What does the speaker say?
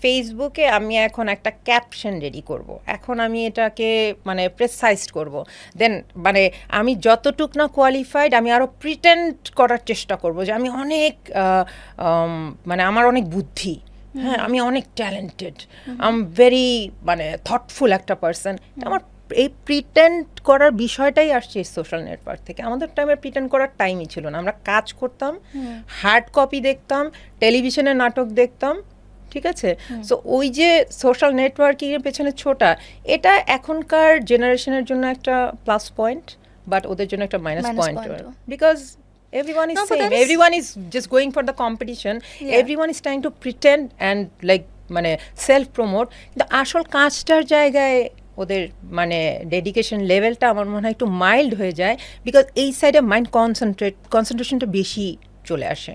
ফেসবুকে আমি এখন একটা ক্যাপশন রেডি করব, এখন আমি এটাকে মানে প্রেসাইজড করব, দেন মানে আমি যতটুক না কোয়ালিফাইড আমি আরও প্রিটেন্ড করার চেষ্টা করব যে আমি অনেক মানে আমার অনেক বুদ্ধি, হ্যাঁ আমি অনেক ট্যালেন্টেড, আই এম ভেরি মানে থটফুল একটা পার্সন। আমার এই প্রিটেন্ড করার বিষয়টাই আসছে সোশ্যাল নেটওয়ার্ক থেকে। আমাদের টাইমে প্রিটেন্ড করার টাইমই ছিল না, আমরা কাজ করতাম, হার্ড কপি দেখতাম, টেলিভিশনে নাটক দেখতাম, ঠিক আছে। সো ওই যে সোশ্যাল নেটওয়ার্কিংয়ের পেছনে ছোটা, এটা এখনকার জেনারেশনের জন্য একটা প্লাস পয়েন্ট, বাট ওদের জন্য একটা minus point, because everyone is same, everyone is just going for the competition, everyone is trying to pretend and like মানে সেলফ প্রমোট, কিন্তু আসল কাজটার জায়গায় ওদের মানে ডেডিকেশন লেভেলটা আমার মনে হয় একটু মাইল্ড হয়ে যায়, বিকজ এই সাইডে মাইন্ড কনসেন্ট্রেশনটা বেশি চলে আসে।